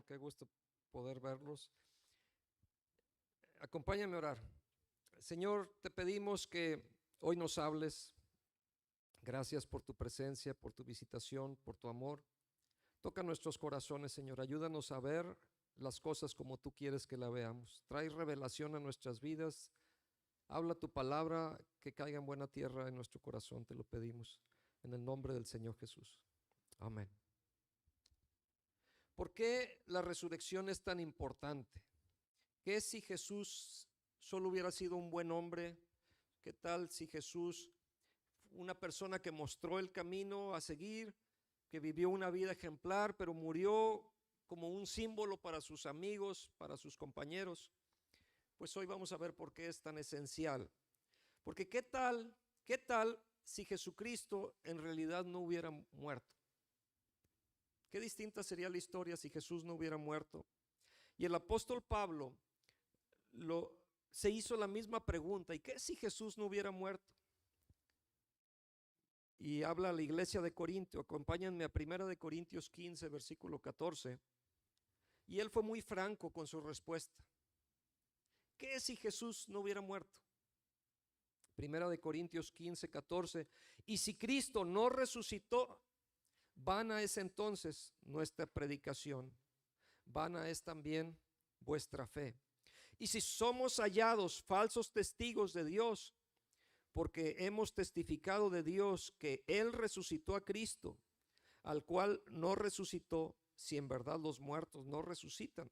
Qué gusto poder verlos. Acompáñame a orar. Señor, te pedimos que hoy nos hables. Gracias por tu presencia, por tu visitación, por tu amor. Toca nuestros corazones, Señor. Ayúdanos a ver las cosas como tú quieres que la veamos. Trae revelación a nuestras vidas. Habla tu palabra, que caiga en buena tierra en nuestro corazón. Te lo pedimos en el nombre del Señor Jesús. Amén. ¿Por qué la resurrección es tan importante? ¿Qué si Jesús solo hubiera sido un buen hombre? ¿Qué tal si Jesús, una persona que mostró el camino a seguir, que vivió una vida ejemplar, pero murió como un símbolo para sus amigos, para sus compañeros? Pues hoy vamos a ver por qué es tan esencial. Porque qué tal si Jesucristo en realidad no hubiera muerto? Qué distinta sería la historia si Jesús no hubiera muerto. Y el apóstol Pablo se hizo la misma pregunta: ¿y qué si Jesús no hubiera muerto? Y habla a la iglesia de Corintio. Acompáñenme a 1 de Corintios 15, versículo 14. Y él fue muy franco con su respuesta. ¿Qué si Jesús no hubiera muerto? 1 de Corintios 15, 14. Y si Cristo no resucitó, vana es entonces nuestra predicación, vana es también vuestra fe. Y si somos hallados falsos testigos de Dios, porque hemos testificado de Dios que Él resucitó a Cristo, al cual no resucitó, si en verdad los muertos no resucitan.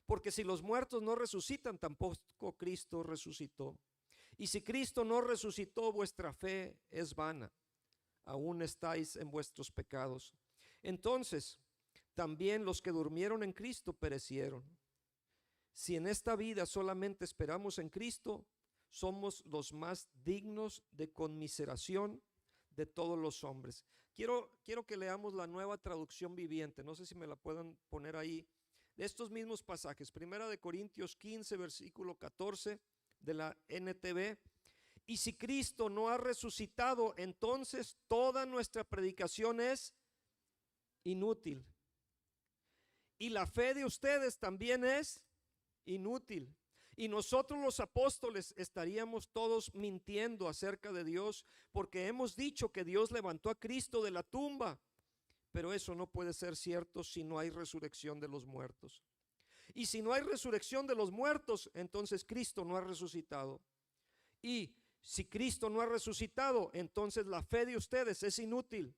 Porque si los muertos no resucitan, tampoco Cristo resucitó. Y si Cristo no resucitó, vuestra fe es vana, aún estáis en vuestros pecados. Entonces, también los que durmieron en Cristo perecieron. Si en esta vida solamente esperamos en Cristo, somos los más dignos de conmiseración de todos los hombres. Quiero que leamos la Nueva Traducción Viviente. No sé si me la puedan poner ahí. De estos mismos pasajes, 1 de Corintios 15, versículo 14 de la NTV. Y si Cristo no ha resucitado, entonces toda nuestra predicación es inútil. Y la fe de ustedes también es inútil. Y nosotros los apóstoles estaríamos todos mintiendo acerca de Dios, porque hemos dicho que Dios levantó a Cristo de la tumba, pero eso no puede ser cierto si no hay resurrección de los muertos. Y si no hay resurrección de los muertos, entonces Cristo no ha resucitado. Y si Cristo no ha resucitado, entonces la fe de ustedes es inútil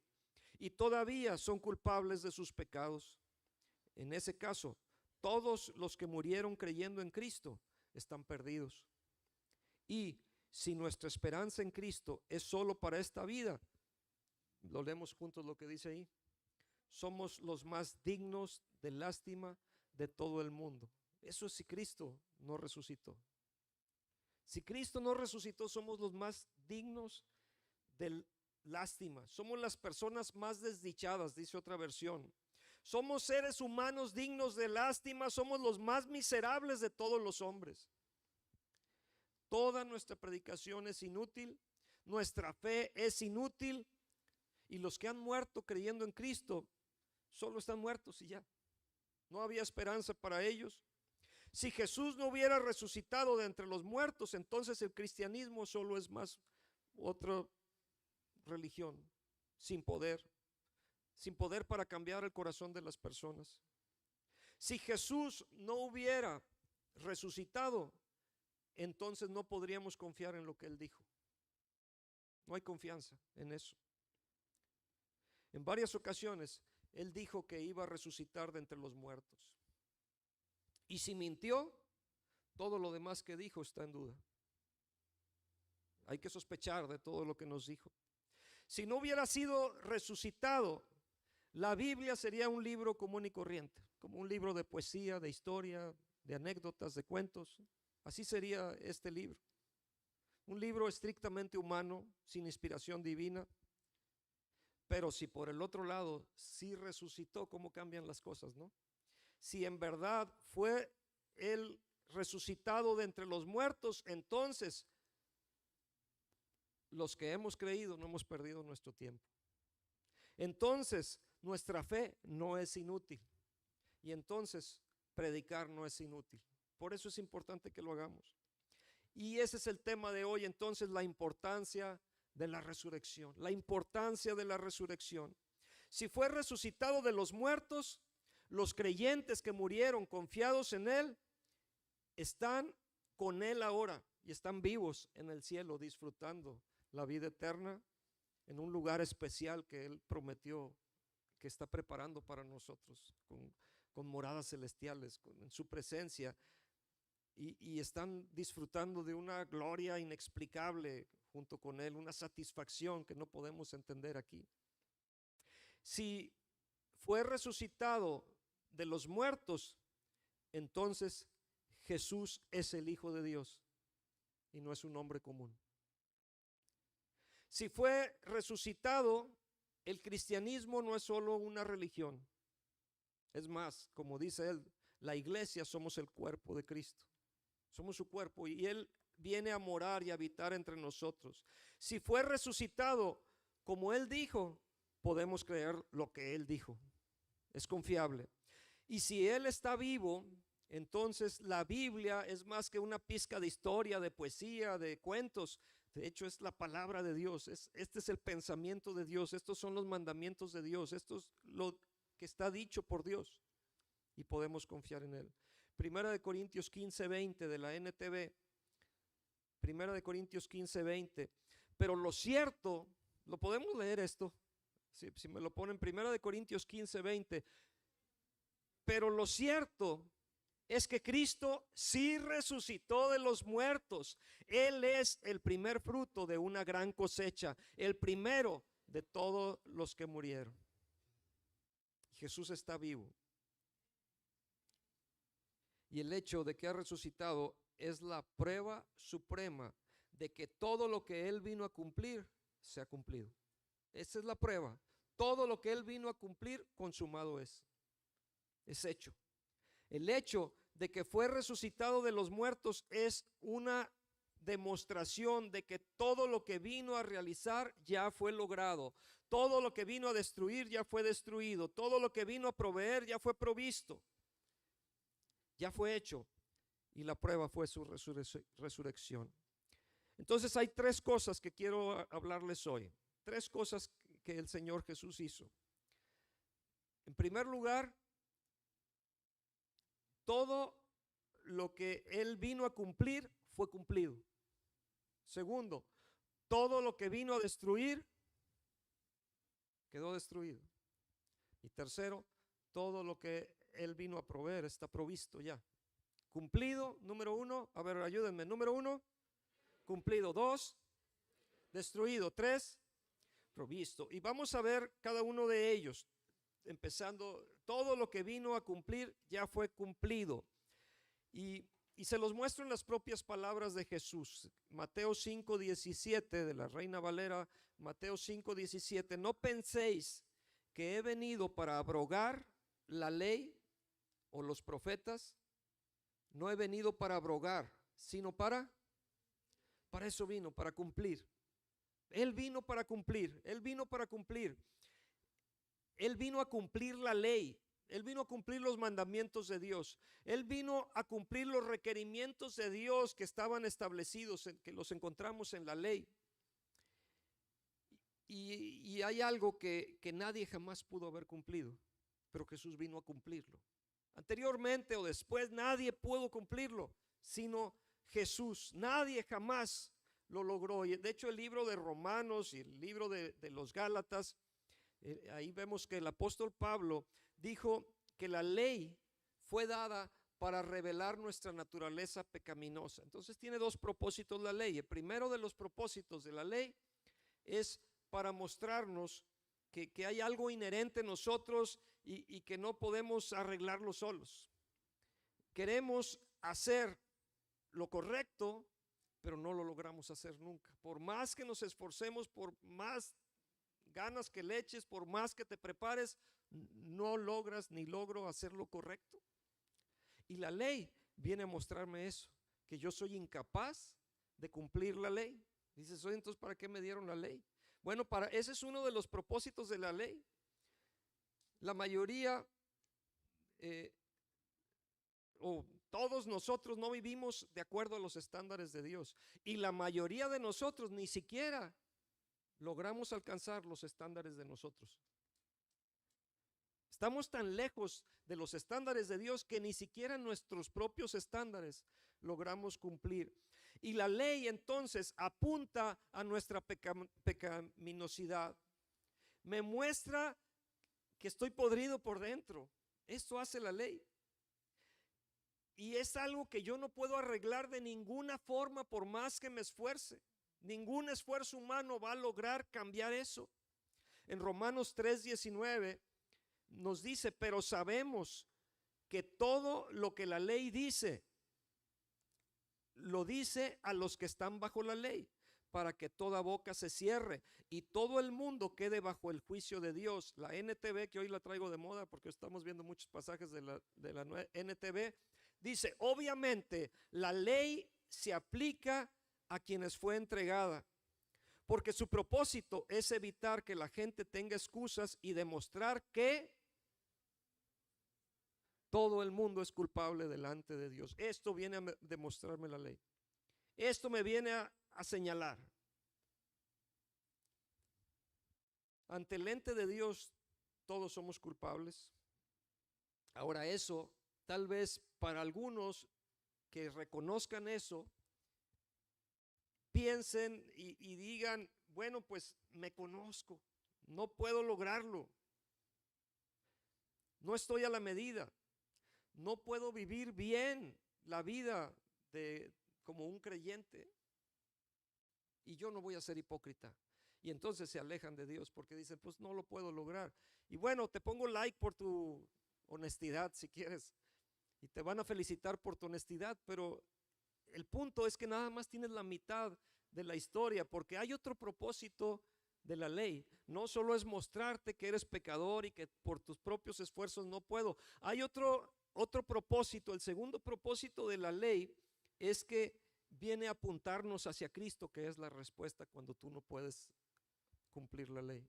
y todavía son culpables de sus pecados. En ese caso, todos los que murieron creyendo en Cristo están perdidos. Y si nuestra esperanza en Cristo es solo para esta vida, lo leemos juntos lo que dice ahí: somos los más dignos de lástima de todo el mundo. Eso es si Cristo no resucitó. Si Cristo no resucitó, somos los más dignos de lástima. Somos las personas más desdichadas, dice otra versión. Somos seres humanos dignos de lástima, somos los más miserables de todos los hombres. Toda nuestra predicación es inútil, nuestra fe es inútil, y los que han muerto creyendo en Cristo solo están muertos y ya. No había esperanza para ellos. Si Jesús no hubiera resucitado de entre los muertos, entonces el cristianismo solo es más otra religión sin poder para cambiar el corazón de las personas. Si Jesús no hubiera resucitado, entonces no podríamos confiar en lo que Él dijo. No hay confianza en eso. En varias ocasiones Él dijo que iba a resucitar de entre los muertos. Y si mintió, todo lo demás que dijo está en duda. Hay que sospechar de todo lo que nos dijo. Si no hubiera sido resucitado, la Biblia sería un libro común y corriente, como un libro de poesía, de historia, de anécdotas, de cuentos. Así sería este libro. Un libro estrictamente humano, sin inspiración divina. Pero si por el otro lado sí resucitó, ¿cómo cambian las cosas, no? Si en verdad fue Él resucitado de entre los muertos, entonces los que hemos creído no hemos perdido nuestro tiempo. Entonces nuestra fe no es inútil. y entonces predicar no es inútil. Por eso es importante que lo hagamos. Y ese es el tema de hoy, entonces, la importancia de la resurrección. La importancia de la resurrección. Si fue resucitado de los muertos, los creyentes que murieron confiados en Él están con Él ahora y están vivos en el cielo, disfrutando la vida eterna en un lugar especial que Él prometió, que está preparando para nosotros, con moradas celestiales, en su presencia, y están disfrutando de una gloria inexplicable junto con Él, una satisfacción que no podemos entender aquí. Si fue resucitado de los muertos, entonces Jesús es el Hijo de Dios y no es un hombre común. Si fue resucitado, el cristianismo no es solo una religión. Es más, como dice él, la iglesia somos el cuerpo de Cristo. Somos su cuerpo y Él viene a morar y habitar entre nosotros. Si fue resucitado, como Él dijo, podemos creer lo que Él dijo. Es confiable. Y si Él está vivo, entonces la Biblia es más que una pizca de historia, de poesía, de cuentos. De hecho, es la palabra de Dios. Este es el pensamiento de Dios. Estos son los mandamientos de Dios. Esto es lo que está dicho por Dios. Y podemos confiar en Él. Primera de Corintios 15:20 de la NTV. Primera de Corintios 15:20. Pero lo cierto, ¿lo podemos leer esto? Si me lo ponen, Primera de Corintios 15:20. Pero lo cierto es que Cristo sí resucitó de los muertos. Él es el primer fruto de una gran cosecha, el primero de todos los que murieron. Jesús está vivo. Y el hecho de que ha resucitado es la prueba suprema de que todo lo que Él vino a cumplir se ha cumplido. Esa es la prueba. Todo lo que Él vino a cumplir, consumado es. Es hecho. El hecho de que fue resucitado de los muertos es una demostración de que todo lo que vino a realizar ya fue logrado. Todo lo que vino a destruir ya fue destruido. Todo lo que vino a proveer ya fue provisto. Ya fue hecho. Y la prueba fue su resurrección. Entonces hay tres cosas que quiero hablarles hoy. Tres cosas que el Señor Jesús hizo. En primer lugar, todo lo que Él vino a cumplir fue cumplido. Segundo, todo lo que vino a destruir quedó destruido. Y tercero, todo lo que Él vino a proveer está provisto ya. Cumplido, número uno. A ver, ayúdenme. Número uno, cumplido. Dos, destruido. Tres, provisto. Y vamos a ver cada uno de ellos. Empezando, todo lo que vino a cumplir ya fue cumplido. Y se los muestro en las propias palabras de Jesús. Mateo 5:17 de la Reina Valera. Mateo 5:17. No penséis que he venido para abrogar la ley o los profetas. No he venido para abrogar, sino para eso vino, para cumplir. Él vino para cumplir. Él vino para cumplir. Él vino a cumplir la ley. Él vino a cumplir los mandamientos de Dios. Él vino a cumplir los requerimientos de Dios que estaban establecidos, que los encontramos en la ley. Y hay algo que nadie jamás pudo haber cumplido, pero Jesús vino a cumplirlo. Anteriormente o después nadie pudo cumplirlo, sino Jesús. Nadie jamás lo logró. Y de hecho el libro de Romanos y el libro de los Gálatas, ahí vemos que el apóstol Pablo dijo que la ley fue dada para revelar nuestra naturaleza pecaminosa. Entonces tiene dos propósitos la ley. El primero de los propósitos de la ley es para mostrarnos que hay algo inherente en nosotros y que no podemos arreglarlo solos. Queremos hacer lo correcto, pero no lo logramos hacer nunca. Por más que nos esforcemos, por más ganas que le eches, por más que te prepares, no logras ni logro hacer lo correcto. Y la ley viene a mostrarme eso, que yo soy incapaz de cumplir la ley. Dices, oye, entonces ¿para qué me dieron la ley? Bueno, ese es uno de los propósitos de la ley. La mayoría o todos nosotros no vivimos de acuerdo a los estándares de Dios. Y la mayoría de nosotros ni siquiera logramos alcanzar los estándares de nosotros. Estamos tan lejos de los estándares de Dios que ni siquiera nuestros propios estándares logramos cumplir. Y la ley entonces apunta a nuestra pecaminosidad. Me muestra que estoy podrido por dentro. Esto hace la ley. Y es algo que yo no puedo arreglar de ninguna forma por más que me esfuerce. Ningún esfuerzo humano va a lograr cambiar eso. En Romanos 3:19 nos dice, pero sabemos que todo lo que la ley dice, lo dice a los que están bajo la ley, para que toda boca se cierre y todo el mundo quede bajo el juicio de Dios. La NTV, que hoy la traigo de moda porque estamos viendo muchos pasajes de la NTV, dice, obviamente la ley se aplica a quienes fue entregada, porque su propósito es evitar que la gente tenga excusas y demostrar que todo el mundo es culpable delante de Dios. Esto viene a demostrarme la ley. Esto me viene a señalar. Ante el ente de Dios, todos somos culpables. Ahora eso, tal vez para algunos que reconozcan eso, piensen y digan, bueno, pues me conozco, no puedo lograrlo, no estoy a la medida, no puedo vivir bien la vida como un creyente, y yo no voy a ser hipócrita. Y entonces se alejan de Dios porque dicen, pues no lo puedo lograr. Y bueno, te pongo like por tu honestidad si quieres, y te van a felicitar por tu honestidad, pero el punto es que nada más tienes la mitad de la historia, porque hay otro propósito de la ley. No solo es mostrarte que eres pecador y que por tus propios esfuerzos no puedo. Hay otro propósito. El segundo propósito de la ley es que viene a apuntarnos hacia Cristo, que es la respuesta cuando tú no puedes cumplir la ley.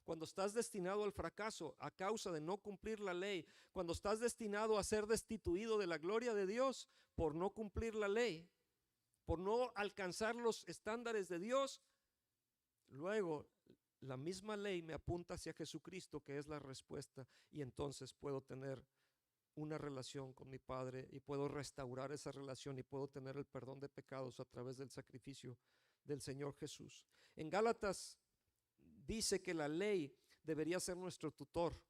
Cuando estás destinado al fracaso a causa de no cumplir la ley, cuando estás destinado a ser destituido de la gloria de Dios por no cumplir la ley, por no alcanzar los estándares de Dios, luego la misma ley me apunta hacia Jesucristo, que es la respuesta, y entonces puedo tener una relación con mi Padre y puedo restaurar esa relación y puedo tener el perdón de pecados a través del sacrificio del Señor Jesús. En Gálatas dice que la ley debería ser nuestro tutor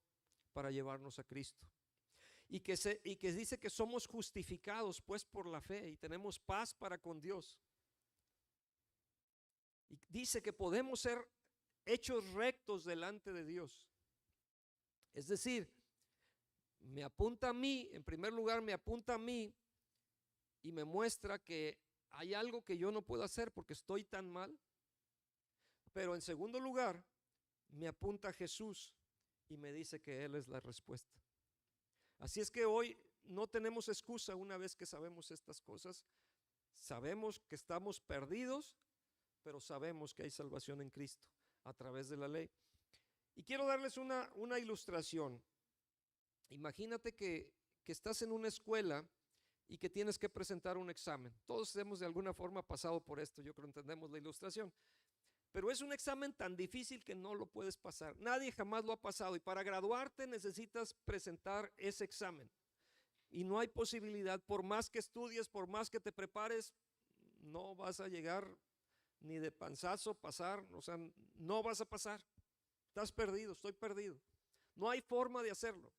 para llevarnos a Cristo. Y que dice que somos justificados pues por la fe y tenemos paz para con Dios. Y dice que podemos ser hechos rectos delante de Dios. Es decir, me apunta a mí, en primer lugar me apunta a mí y me muestra que hay algo que yo no puedo hacer porque estoy tan mal. Pero en segundo lugar, me apunta a Jesús y me dice que Él es la respuesta. Así es que hoy no tenemos excusa una vez que sabemos estas cosas. Sabemos que estamos perdidos, pero sabemos que hay salvación en Cristo a través de la ley. Y quiero darles una ilustración. Imagínate que estás en una escuela y que tienes que presentar un examen. Todos hemos de alguna forma pasado por esto, yo creo que entendemos la ilustración. Pero es un examen tan difícil que no lo puedes pasar. Nadie jamás lo ha pasado y para graduarte necesitas presentar ese examen. Y no hay posibilidad, por más que estudies, por más que te prepares, no vas a llegar ni de panzazo pasar, o sea, no vas a pasar. Estás perdido, estoy perdido. No hay forma de hacerlo.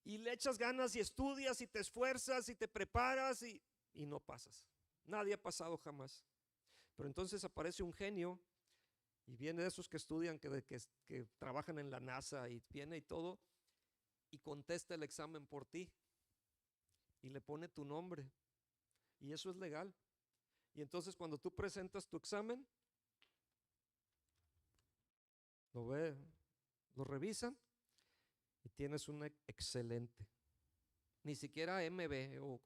Y le echas ganas y estudias y te esfuerzas y te preparas y no pasas. Nadie ha pasado jamás. Pero entonces aparece un genio y viene de esos que estudian, que trabajan en la NASA y viene y todo, y contesta el examen por ti y le pone tu nombre y eso es legal. Y entonces cuando tú presentas tu examen, lo revisan y tienes un excelente. Ni siquiera MB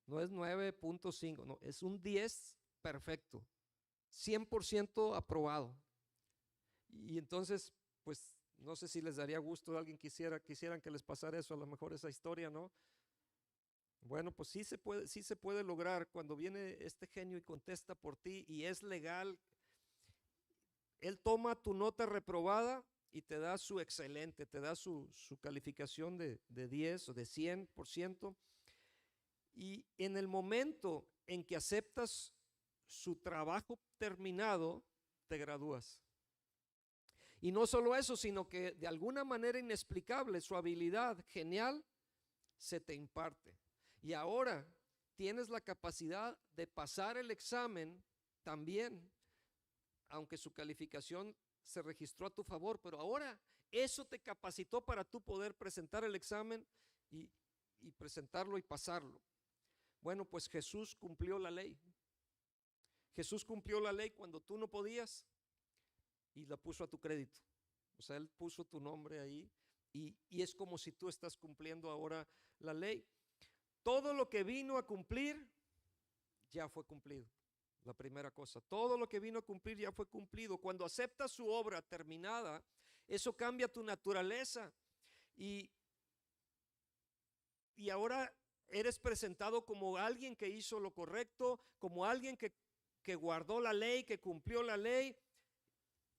no es 9.5, no, es un 10 perfecto, 100% aprobado. Y entonces, pues No sé si les daría gusto, alguien quisieran que les pasara eso, a lo mejor esa historia, ¿no? Bueno, pues sí se puede lograr cuando viene este genio y contesta por ti y es legal. Él toma tu nota reprobada y te da su excelente, te da su calificación de 10 o de 100%. Y en el momento en que aceptas su trabajo terminado, te gradúas. Y no solo eso, sino que de alguna manera inexplicable, su habilidad genial se te imparte. Y ahora tienes la capacidad de pasar el examen también, aunque su calificación se registró a tu favor, pero ahora eso te capacitó para tú poder presentar el examen y, y presentarlo y pasarlo. Bueno, pues Jesús cumplió la ley. Jesús cumplió la ley cuando tú no podías y la puso a tu crédito. O sea, Él puso tu nombre ahí y es como si tú estás cumpliendo ahora la ley. Todo lo que vino a cumplir ya fue cumplido. La primera cosa, todo lo que vino a cumplir ya fue cumplido. Cuando aceptas su obra terminada, eso cambia tu naturaleza y ahora eres presentado como alguien que hizo lo correcto, como alguien que guardó la ley, que cumplió la ley.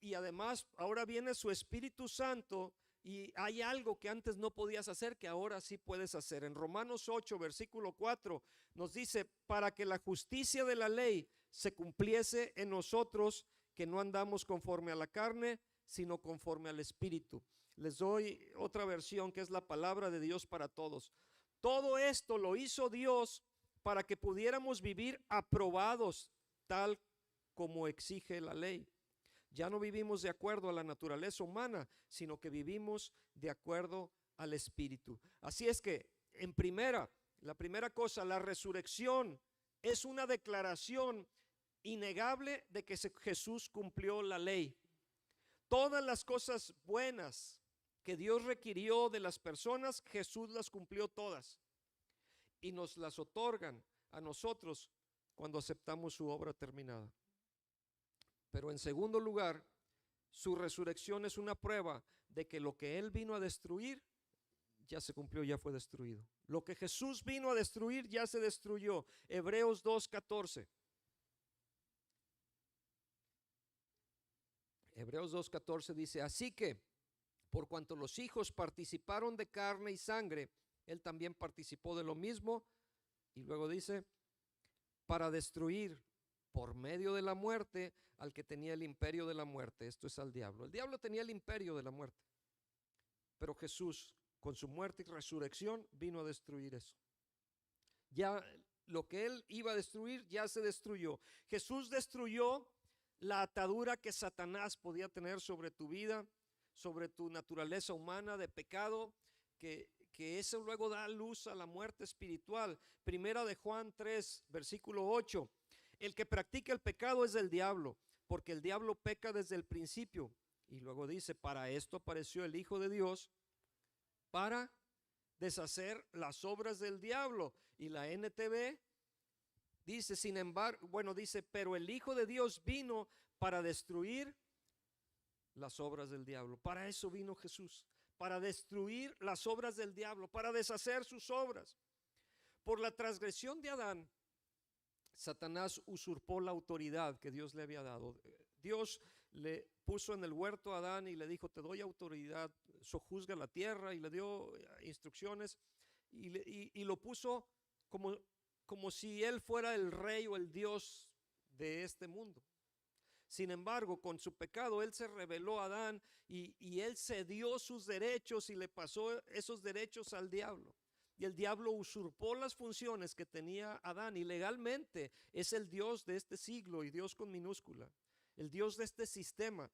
Y además ahora viene su Espíritu Santo y hay algo que antes no podías hacer que ahora sí puedes hacer. En Romanos 8, versículo 4 nos dice, para que la justicia de la ley se cumpliese en nosotros, que no andamos conforme a la carne, sino conforme al Espíritu. Les doy otra versión que es la palabra de Dios para todos. Todo esto lo hizo Dios para que pudiéramos vivir aprobados tal como exige la ley. Ya no vivimos de acuerdo a la naturaleza humana, sino que vivimos de acuerdo al Espíritu. Así es que, la primera cosa, la resurrección es una declaración innegable de que Jesús cumplió la ley. Todas las cosas buenas que Dios requirió de las personas, Jesús las cumplió todas. Y nos las otorgan a nosotros cuando aceptamos su obra terminada. Pero en segundo lugar, su resurrección es una prueba de que lo que Él vino a destruir ya se cumplió, ya fue destruido. Lo que Jesús vino a destruir ya se destruyó. Hebreos 2:14. Hebreos 2:14 dice, así que por cuanto los hijos participaron de carne y sangre, Él también participó de lo mismo. Y luego dice, para destruir por medio de la muerte al que tenía el imperio de la muerte, esto es al diablo. El diablo tenía el imperio de la muerte, pero Jesús con su muerte y resurrección vino a destruir eso. Ya lo que Él iba a destruir ya se destruyó. Jesús destruyó la atadura que Satanás podía tener sobre tu vida, sobre tu naturaleza humana de pecado, que eso luego da luz a la muerte espiritual. Primera de Juan 3, versículo 8. El que practica el pecado es del diablo, porque el diablo peca desde el principio. Y luego dice, para esto apareció el Hijo de Dios, para deshacer las obras del diablo. Y la NTV dice, sin embargo, dice, pero el Hijo de Dios vino para destruir las obras del diablo. Para eso vino Jesús, para destruir las obras del diablo, para deshacer sus obras. Por la transgresión de Adán, Satanás usurpó la autoridad que Dios le había dado. Dios le puso en el huerto a Adán y le dijo, te doy autoridad, sojuzga la tierra, y le dio instrucciones y lo puso como si él fuera el rey o el Dios de este mundo. Sin embargo, con su pecado, él se rebeló a Adán y él cedió sus derechos y le pasó esos derechos al diablo. Y el diablo usurpó las funciones que tenía Adán y legalmente es el Dios de este siglo, y Dios con minúscula, el Dios de este sistema.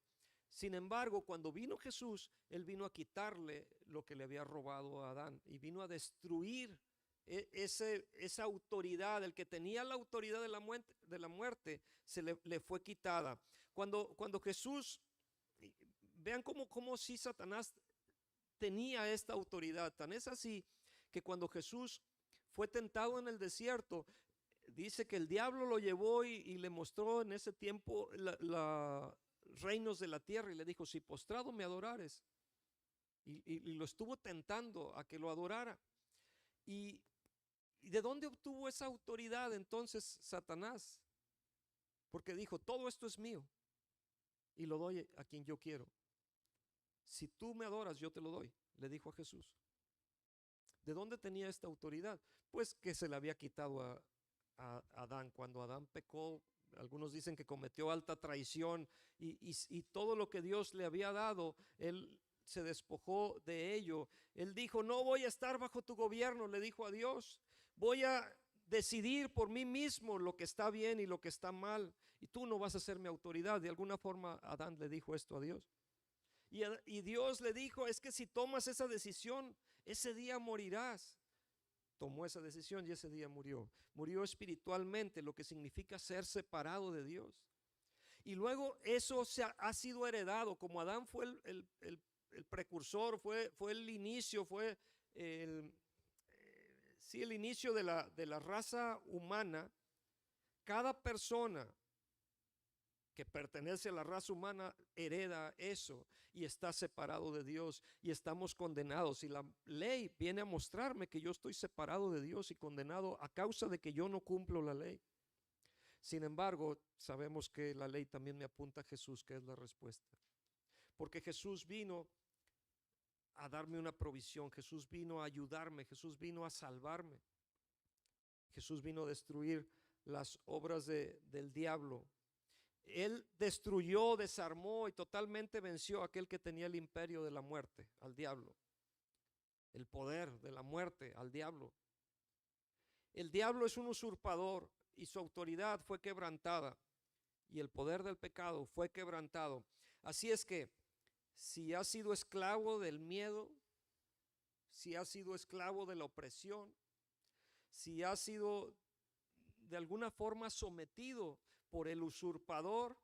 Sin embargo, cuando vino Jesús, Él vino a quitarle lo que le había robado a Adán y vino a destruir esa autoridad. El que tenía la autoridad de la muerte se le fue quitada. Cuando Jesús, vean cómo si Satanás tenía esta autoridad, tan es así que cuando Jesús fue tentado en el desierto, dice que el diablo lo llevó y le mostró en ese tiempo los reinos de la tierra y le dijo, si postrado me adorares, y lo estuvo tentando a que lo adorara. ¿Y de dónde obtuvo esa autoridad entonces Satanás? Porque dijo, todo esto es mío y lo doy a quien yo quiero. Si tú me adoras, yo te lo doy, le dijo a Jesús. ¿De dónde tenía esta autoridad? Pues que se le había quitado a Adán. Cuando Adán pecó, algunos dicen que cometió alta traición y todo lo que Dios le había dado, él se despojó de ello. Él dijo, no voy a estar bajo tu gobierno, le dijo a Dios. Voy a decidir por mí mismo lo que está bien y lo que está mal. Y tú no vas a ser mi autoridad. De alguna forma Adán le dijo esto a Dios. Y Dios le dijo, es que si tomas esa decisión, ese día morirás. Tomó esa decisión y ese día murió. Murió espiritualmente, lo que significa ser separado de Dios. Y luego eso ha sido heredado, como Adán fue el precursor, fue el inicio, fue el inicio de la raza humana. Cada persona que pertenece a la raza humana hereda eso y está separado de Dios y estamos condenados. Y la ley viene a mostrarme que yo estoy separado de Dios y condenado a causa de que yo no cumplo la ley. Sin embargo, sabemos que la ley también me apunta a Jesús, que es la respuesta. Porque Jesús vino a darme una provisión, Jesús vino a ayudarme, Jesús vino a salvarme. Jesús vino a destruir las obras del diablo. Él destruyó, desarmó y totalmente venció a aquel que tenía el imperio de la muerte, al diablo. El poder de la muerte, al diablo. El diablo es un usurpador y su autoridad fue quebrantada y el poder del pecado fue quebrantado. Así es que si has sido esclavo del miedo, si has sido esclavo de la opresión, si has sido de alguna forma sometido por el usurpador,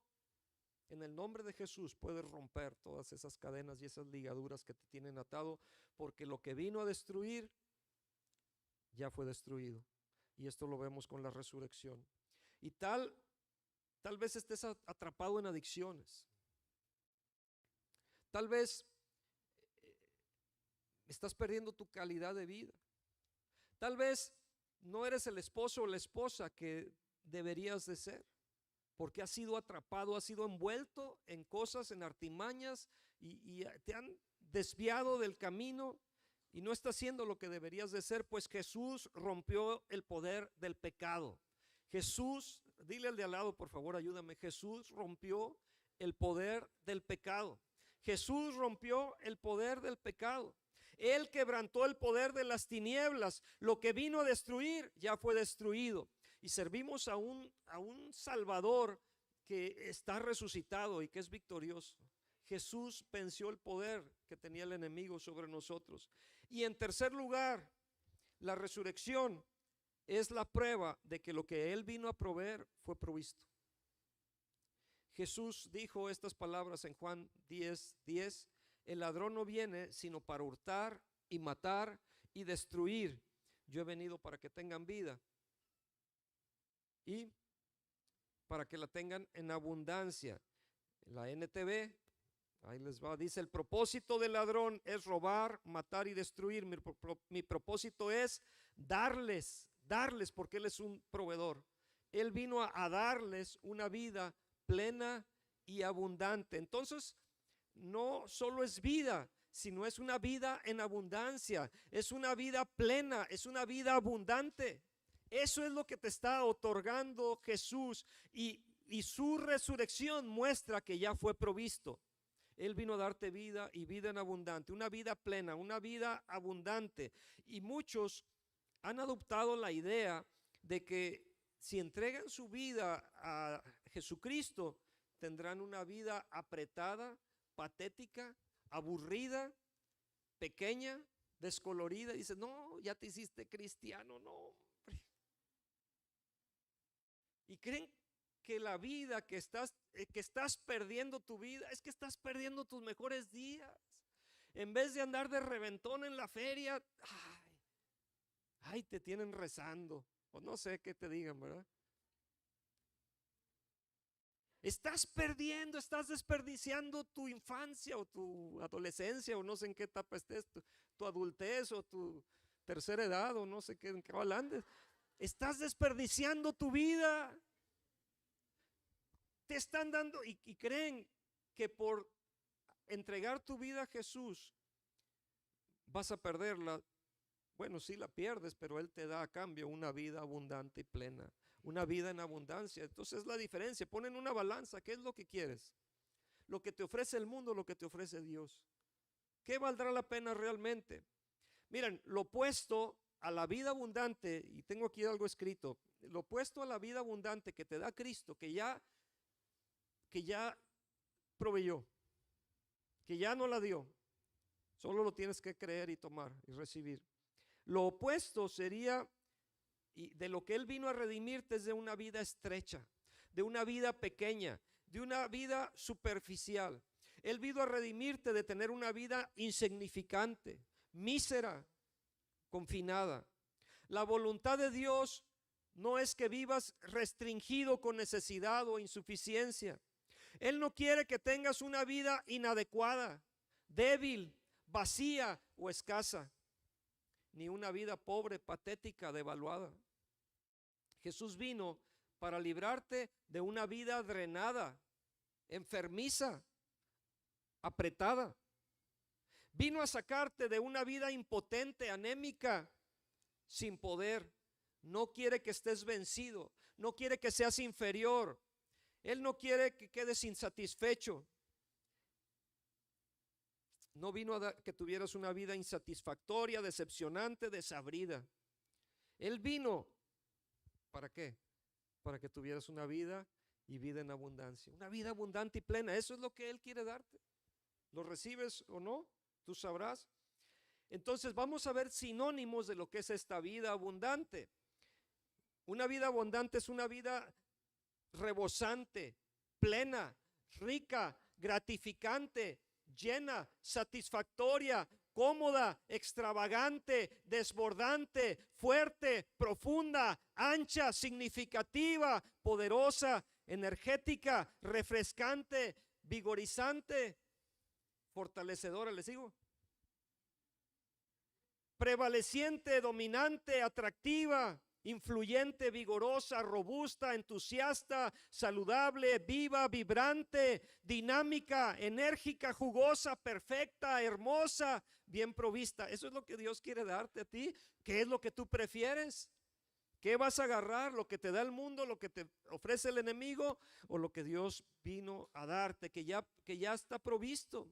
en el nombre de Jesús puedes romper todas esas cadenas y esas ligaduras que te tienen atado, porque lo que vino a destruir ya fue destruido. Y esto lo vemos con la resurrección. Y tal vez estés atrapado en adicciones. Tal vez estás perdiendo tu calidad de vida. Tal vez no eres el esposo o la esposa que deberías de ser, porque has sido atrapado, has sido envuelto en cosas, en artimañas y te han desviado del camino y no estás haciendo lo que deberías de ser, pues Jesús rompió el poder del pecado. Jesús, dile al de al lado, por favor, ayúdame. Jesús rompió el poder del pecado. Jesús rompió el poder del pecado. Él quebrantó el poder de las tinieblas. Lo que vino a destruir ya fue destruido. Y servimos a un Salvador que está resucitado y que es victorioso. Jesús venció el poder que tenía el enemigo sobre nosotros. Y en tercer lugar, la resurrección es la prueba de que lo que Él vino a proveer fue provisto. Jesús dijo estas palabras en Juan 10:10. El ladrón no viene sino para hurtar y matar y destruir. Yo he venido para que tengan vida y para que la tengan en abundancia. La NTV, ahí les va, dice: el propósito del ladrón es robar, matar y destruir. Mi propósito es darles, porque Él es un proveedor. Él vino a darles una vida plena y abundante. Entonces, no solo es vida, sino es una vida en abundancia, es una vida plena, es una vida abundante. Eso es lo que te está otorgando Jesús y su resurrección muestra que ya fue provisto. Él vino a darte vida y vida en abundante, una vida plena, una vida abundante. Y muchos han adoptado la idea de que si entregan su vida a Jesucristo, tendrán una vida apretada, patética, aburrida, pequeña, descolorida. Y dice: no, ya te hiciste cristiano. No, hombre. Y creen que la vida que estás perdiendo tu vida, es que estás perdiendo tus mejores días. En vez de andar de reventón en la feria, ay, te tienen rezando, o no sé qué te digan, ¿verdad? Estás perdiendo, estás desperdiciando tu infancia o tu adolescencia o no sé en qué etapa estés, tu adultez o tu tercera edad o no sé qué, en qué andes. Estás desperdiciando tu vida. Te están dando y creen que por entregar tu vida a Jesús vas a perderla. Bueno, sí la pierdes, pero Él te da a cambio una vida abundante y plena, una vida en abundancia. Entonces la diferencia, ponen una balanza, ¿qué es lo que quieres? Lo que te ofrece el mundo, lo que te ofrece Dios. ¿Qué valdrá la pena realmente? Miren, lo opuesto a la vida abundante, y tengo aquí algo escrito, lo opuesto a la vida abundante que te da Cristo, que ya proveyó, que ya no la dio, solo lo tienes que creer y tomar y recibir. Lo opuesto sería, y de lo que Él vino a redimirte, es de una vida estrecha, de una vida pequeña, de una vida superficial. Él vino a redimirte de tener una vida insignificante, mísera, confinada. La voluntad de Dios no es que vivas restringido con necesidad o insuficiencia. Él no quiere que tengas una vida inadecuada, débil, vacía o escasa, ni una vida pobre, patética, devaluada. Jesús vino para librarte de una vida drenada, enfermiza, apretada. Vino a sacarte de una vida impotente, anémica, sin poder. No quiere que estés vencido, no quiere que seas inferior. Él no quiere que quedes insatisfecho. No vino a que tuvieras una vida insatisfactoria, decepcionante, desabrida. Él vino, ¿para qué? Para que tuvieras una vida y vida en abundancia. Una vida abundante y plena. Eso es lo que Él quiere darte. ¿Lo recibes o no? Tú sabrás. Entonces vamos a ver sinónimos de lo que es esta vida abundante. Una vida abundante es una vida rebosante, plena, rica, gratificante, llena, satisfactoria, cómoda, extravagante, desbordante, fuerte, profunda, ancha, significativa, poderosa, energética, refrescante, vigorizante, fortalecedora, ¿les digo? Prevaleciente, dominante, atractiva, influyente, vigorosa, robusta, entusiasta, saludable, viva, vibrante, dinámica, enérgica, jugosa, perfecta, hermosa, bien provista. Eso es lo que Dios quiere darte a ti. ¿Qué es lo que tú prefieres? ¿Qué vas a agarrar? ¿Lo que te da el mundo, lo que te ofrece el enemigo, o lo que Dios vino a darte, que ya está provisto?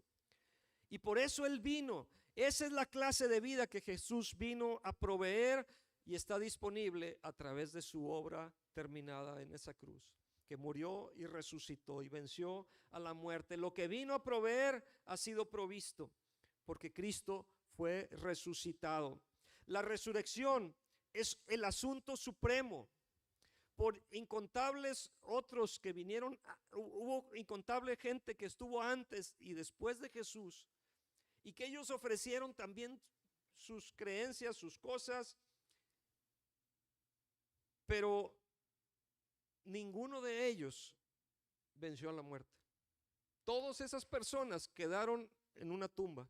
Y por eso Él vino. Esa es la clase de vida que Jesús vino a proveer y está disponible a través de su obra terminada en esa cruz, que murió y resucitó y venció a la muerte. Lo que vino a proveer ha sido provisto, porque Cristo fue resucitado. La resurrección es el asunto supremo. Por incontables otros que vinieron, hubo incontable gente que estuvo antes y después de Jesús, y que ellos ofrecieron también sus creencias, sus cosas, pero ninguno de ellos venció a la muerte. Todas esas personas quedaron en una tumba,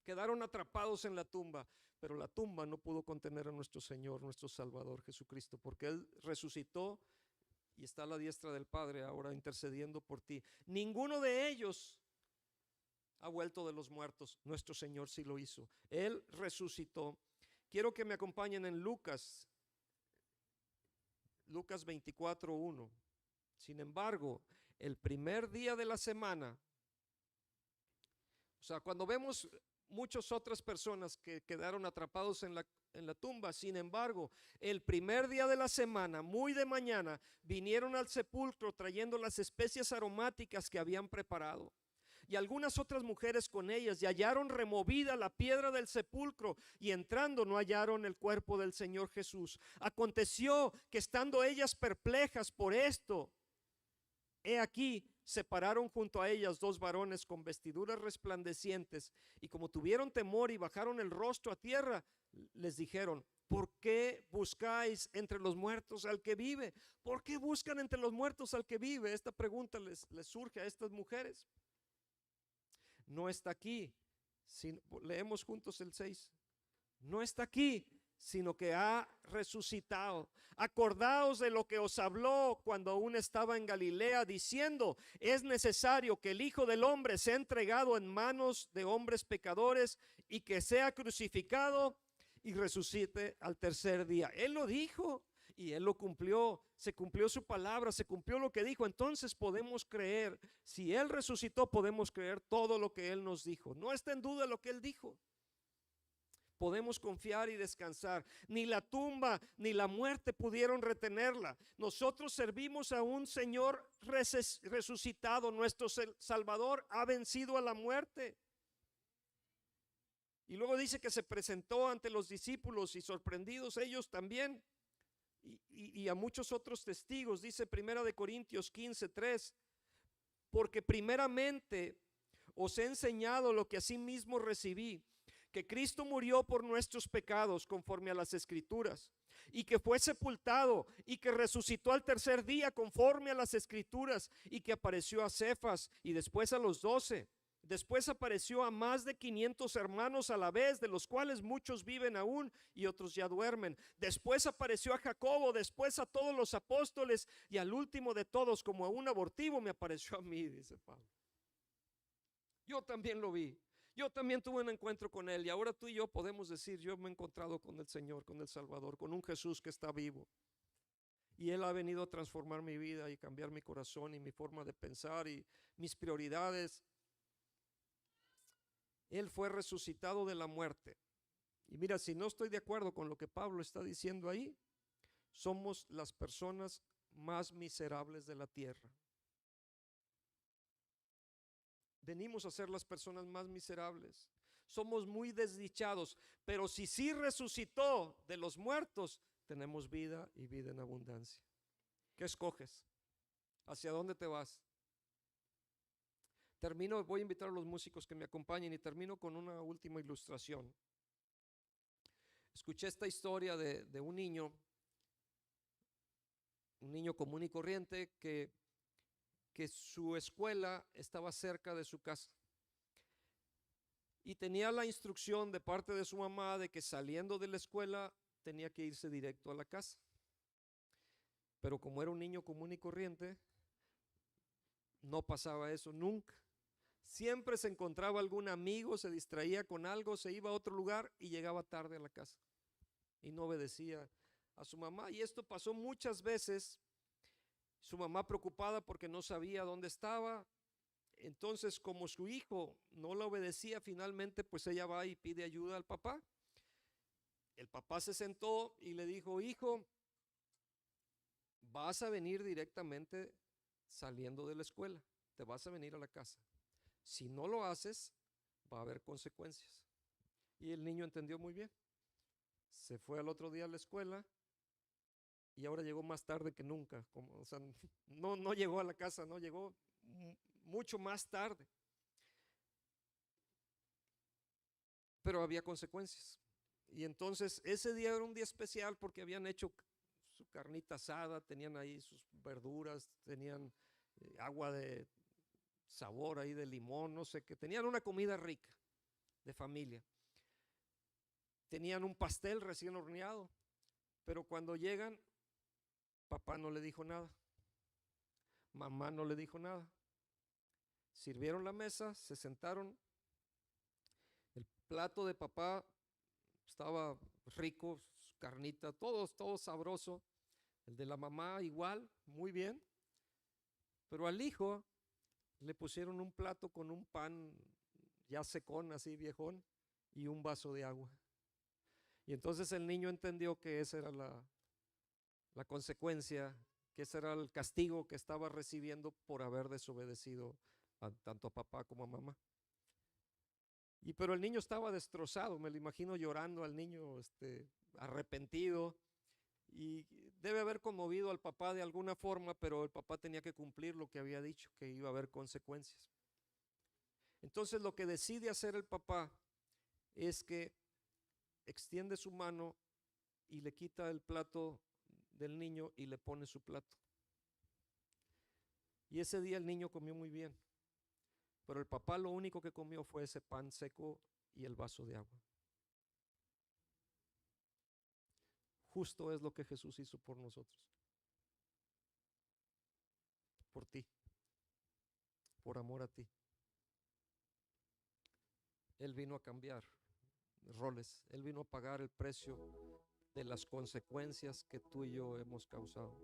quedaron atrapados en la tumba, pero la tumba no pudo contener a nuestro Señor, nuestro Salvador Jesucristo, porque Él resucitó y está a la diestra del Padre ahora intercediendo por ti. Ninguno de ellos ha vuelto de los muertos. Nuestro Señor sí lo hizo. Él resucitó. Quiero que me acompañen en Lucas 24:1. Sin embargo, el primer día de la semana, o sea, cuando vemos muchas otras personas que quedaron atrapados en la tumba, sin embargo, el primer día de la semana, muy de mañana, vinieron al sepulcro trayendo las especias aromáticas que habían preparado. Y algunas otras mujeres con ellas, y hallaron removida la piedra del sepulcro, y entrando no hallaron el cuerpo del Señor Jesús. Aconteció que estando ellas perplejas por esto, he aquí, se pararon junto a ellas dos varones con vestiduras resplandecientes, y como tuvieron temor y bajaron el rostro a tierra, les dijeron: ¿por qué buscáis entre los muertos al que vive? ¿Por qué buscan entre los muertos al que vive? Esta pregunta les surge a estas mujeres. No está aquí, leemos juntos el 6. No está aquí, sino que ha resucitado. Acordaos de lo que os habló cuando aún estaba en Galilea, diciendo: es necesario que el Hijo del Hombre sea entregado en manos de hombres pecadores, y que sea crucificado y resucite al tercer día. Él lo dijo y Él lo cumplió. Se cumplió su palabra, se cumplió lo que dijo. Entonces podemos creer. Si Él resucitó, podemos creer todo lo que Él nos dijo. No está en duda lo que Él dijo. Podemos confiar y descansar. Ni la tumba ni la muerte pudieron retenerla. Nosotros servimos a un Señor resucitado. Nuestro Salvador ha vencido a la muerte. Y luego dice que se presentó ante los discípulos, y sorprendidos ellos también, y a muchos otros testigos. Dice 1 Corintios 15:3: porque primeramente os he enseñado lo que asimismo recibí, que Cristo murió por nuestros pecados conforme a las Escrituras, y que fue sepultado, y que resucitó al tercer día conforme a las Escrituras, y que apareció a Cefas y después a los 12. Después apareció a más de 500 hermanos a la vez, de los cuales muchos viven aún y otros ya duermen. Después apareció a Jacobo, después a todos los apóstoles, y al último de todos, como a un abortivo, me apareció a mí, dice Pablo. Yo también lo vi. Yo también tuve un encuentro con Él, y ahora tú y yo podemos decir: yo me he encontrado con el Señor, con el Salvador, con un Jesús que está vivo. Y Él ha venido a transformar mi vida y cambiar mi corazón y mi forma de pensar y mis prioridades. Él fue resucitado de la muerte. Y mira, si no estoy de acuerdo con lo que Pablo está diciendo ahí, somos las personas más miserables de la tierra. Venimos a ser las personas más miserables. Somos muy desdichados, pero si sí resucitó de los muertos, tenemos vida y vida en abundancia. ¿Qué escoges? ¿Hacia dónde te vas? Termino, voy a invitar a los músicos que me acompañen, y termino con una última ilustración. Escuché esta historia de un niño común y corriente, que su escuela estaba cerca de su casa, y tenía la instrucción de parte de su mamá de que saliendo de la escuela tenía que irse directo a la casa. Pero como era un niño común y corriente, no pasaba eso nunca. Siempre se encontraba algún amigo, se distraía con algo, se iba a otro lugar y llegaba tarde a la casa y no obedecía a su mamá. Y esto pasó muchas veces. Su mamá preocupada porque no sabía dónde estaba. Entonces, como su hijo no la obedecía, finalmente pues ella va y pide ayuda al papá. El papá se sentó y le dijo: hijo, vas a venir directamente saliendo de la escuela, te vas a venir a la casa. Si no lo haces, va a haber consecuencias. Y el niño entendió muy bien. Se fue al otro día a la escuela, y ahora llegó más tarde que nunca. O sea, no llegó a la casa, no llegó mucho más tarde. Pero había consecuencias. Y entonces ese día era un día especial porque habían hecho su carnita asada, tenían ahí sus verduras, tenían agua de sabor ahí de limón, no sé qué. Tenían una comida rica de familia. Tenían un pastel recién horneado, pero cuando llegan, papá no le dijo nada, mamá no le dijo nada. Sirvieron la mesa, se sentaron. El plato de papá estaba rico, carnita, todo sabroso. El de la mamá igual, muy bien. Pero al hijo le pusieron un plato con un pan ya secón, así viejón, y un vaso de agua. Y entonces el niño entendió que esa era la consecuencia, que ese era el castigo que estaba recibiendo por haber desobedecido tanto a papá como a mamá. Pero el niño estaba destrozado, me lo imagino llorando al niño, arrepentido. Y debe haber conmovido al papá de alguna forma, pero el papá tenía que cumplir lo que había dicho, que iba a haber consecuencias. Entonces lo que decide hacer el papá es que extiende su mano y le quita el plato del niño y le pone su plato. Y ese día el niño comió muy bien, pero el papá lo único que comió fue ese pan seco y el vaso de agua. Justo es lo que Jesús hizo por nosotros, por ti, por amor a ti. Él vino a cambiar roles, Él vino a pagar el precio de las consecuencias que tú y yo hemos causado,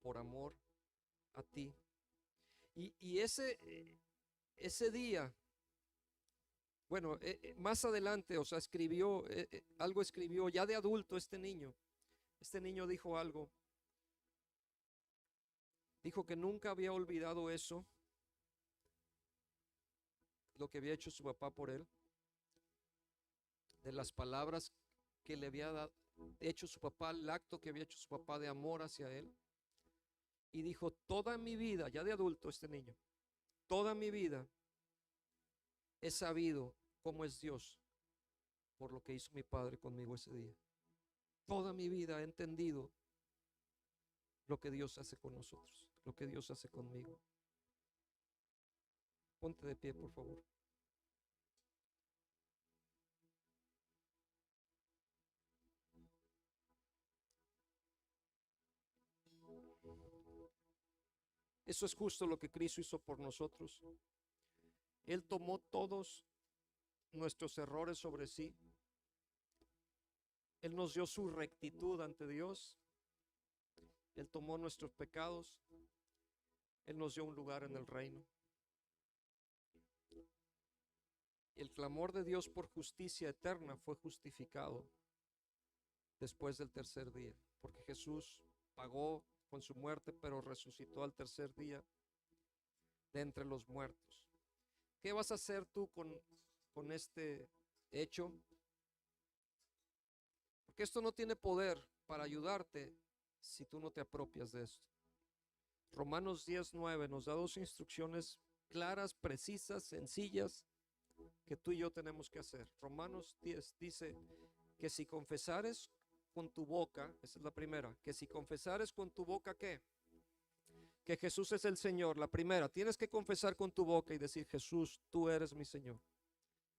por amor a ti. Y ese día, bueno, más adelante, o sea, escribió, algo escribió, ya de adulto este niño dijo algo, dijo que nunca había olvidado eso, lo que había hecho su papá por él, de las palabras que le había hecho su papá, el acto que había hecho su papá de amor hacia él. Y dijo, toda mi vida, ya de adulto este niño, toda mi vida he sabido cómo es Dios por lo que hizo mi padre conmigo ese día. Toda mi vida he entendido lo que Dios hace con nosotros, lo que Dios hace conmigo. Ponte de pie, por favor. Eso es justo lo que Cristo hizo por nosotros. Él tomó todos nuestros errores sobre sí. Él nos dio su rectitud ante Dios. Él tomó nuestros pecados. Él nos dio un lugar en el reino. El clamor de Dios por justicia eterna fue justificado después del tercer día, porque Jesús pagó con su muerte, pero resucitó al tercer día de entre los muertos. ¿Qué vas a hacer tú con este hecho? Porque esto no tiene poder para ayudarte si tú no te apropias de esto. Romanos 10:9 nos da dos instrucciones claras, precisas, sencillas, que tú y yo tenemos que hacer. Romanos 10 dice que si confesares con tu boca, esa es la primera, que si confesares con tu boca, ¿qué? Que Jesús es el Señor. La primera, tienes que confesar con tu boca y decir, Jesús, tú eres mi Señor.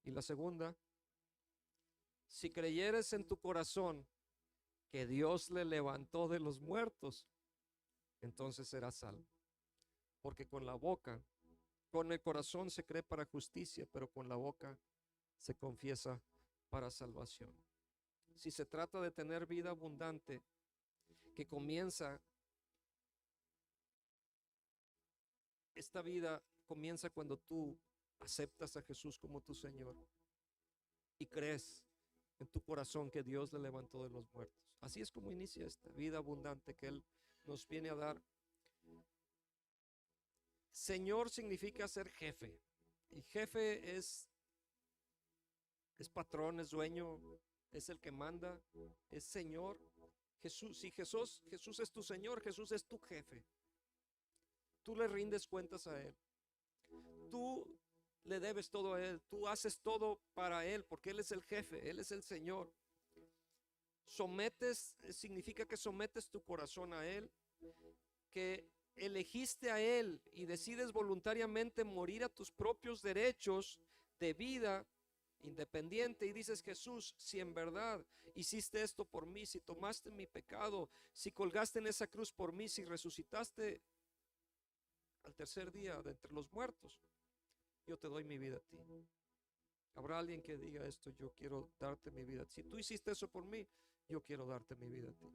Y la segunda, si creyeres en tu corazón que Dios le levantó de los muertos, entonces serás salvo. Porque con la boca, con el corazón se cree para justicia, pero con la boca se confiesa para salvación. Si se trata de tener vida abundante, que esta vida comienza cuando tú aceptas a Jesús como tu Señor y crees en tu corazón que Dios le levantó de los muertos. Así es como inicia esta vida abundante que Él nos viene a dar. Señor significa ser jefe, y jefe es patrón, es dueño, es el que manda, es Señor. Jesús, si Jesús es tu Señor, Jesús es tu jefe. Tú le rindes cuentas a Él. Tú le debes todo a Él. Tú haces todo para Él porque Él es el jefe, Él es el Señor. Sometes, significa que sometes tu corazón a Él, que elegiste a Él y decides voluntariamente morir a tus propios derechos de vida independiente y dices, Jesús, si en verdad hiciste esto por mí, si tomaste mi pecado, si colgaste en esa cruz por mí, si resucitaste al tercer día de entre los muertos, yo te doy mi vida a ti. Habrá alguien que diga esto, yo quiero darte mi vida. Si tú hiciste eso por mí, yo quiero darte mi vida a ti.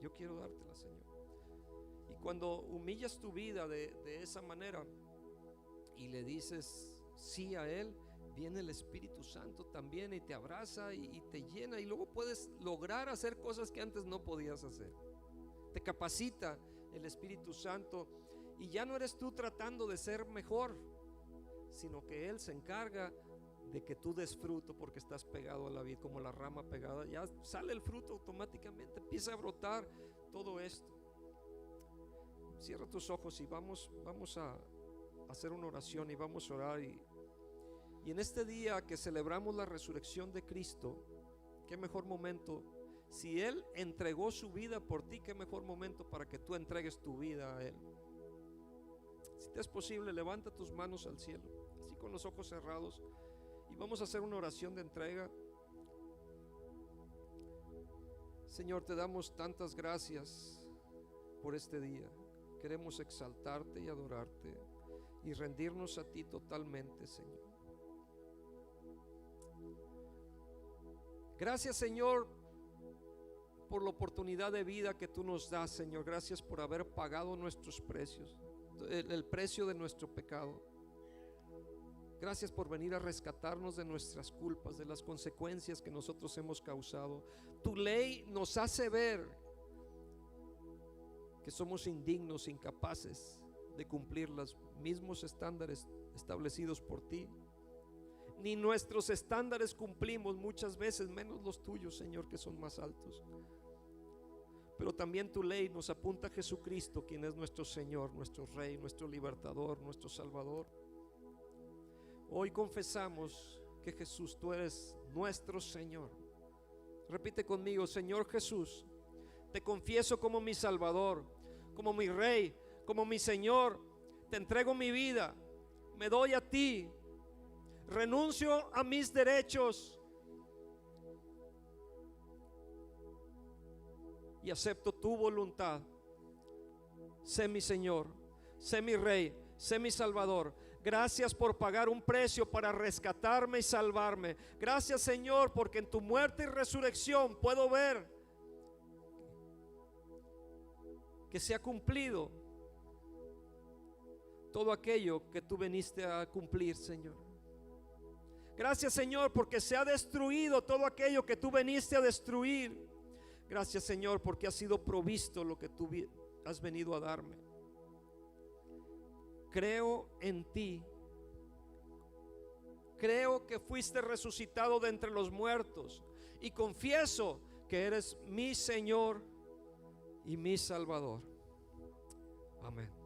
Yo quiero dártela, Señor. Y cuando humillas tu vida de esa manera y le dices sí a Él, viene el Espíritu Santo también y te abraza y te llena, y luego puedes lograr hacer cosas que antes no podías hacer. Te capacita el Espíritu Santo y ya no eres tú tratando de ser mejor, sino que Él se encarga de que tú des fruto porque estás pegado a la vid, como la rama pegada, ya sale el fruto automáticamente, empieza a brotar todo esto. Cierra tus ojos y vamos a hacer una oración y vamos a orar. Y en este día que celebramos la resurrección de Cristo, qué mejor momento. Si Él entregó su vida por ti, qué mejor momento para que tú entregues tu vida a Él. Si te es posible, levanta tus manos al cielo, así con los ojos cerrados, y vamos a hacer una oración de entrega. Señor, te damos tantas gracias por este día. Queremos exaltarte y adorarte y rendirnos a ti totalmente, Señor. Gracias, Señor, por la oportunidad de vida que tú nos das, Señor. Gracias por haber pagado nuestros precios, el precio de nuestro pecado. Gracias por venir a rescatarnos de nuestras culpas, de las consecuencias que nosotros hemos causado. Tu ley nos hace ver que somos indignos, incapaces de cumplir los mismos estándares establecidos por ti. Ni nuestros estándares cumplimos, muchas veces menos los tuyos, Señor, que son más altos. Pero también tu ley nos apunta a Jesucristo, quien es nuestro Señor, nuestro Rey, nuestro libertador, nuestro Salvador. Hoy confesamos que Jesús, tú eres nuestro Señor. Repite conmigo: Señor Jesús, te confieso como mi Salvador, como mi Rey, como mi Señor. Te entrego mi vida, me doy a ti, renuncio a mis derechos y acepto tu voluntad. Sé mi Señor, sé mi Rey, sé mi Salvador. Gracias por pagar un precio para rescatarme y salvarme. Gracias, Señor, porque en tu muerte y resurrección puedo ver que se ha cumplido todo aquello que tú viniste a cumplir, Señor. Gracias, Señor, porque se ha destruido todo aquello que tú viniste a destruir. Gracias, Señor, porque ha sido provisto lo que tú has venido a darme. Creo en ti. Creo que fuiste resucitado de entre los muertos y confieso que eres mi Señor y mi Salvador. Amén.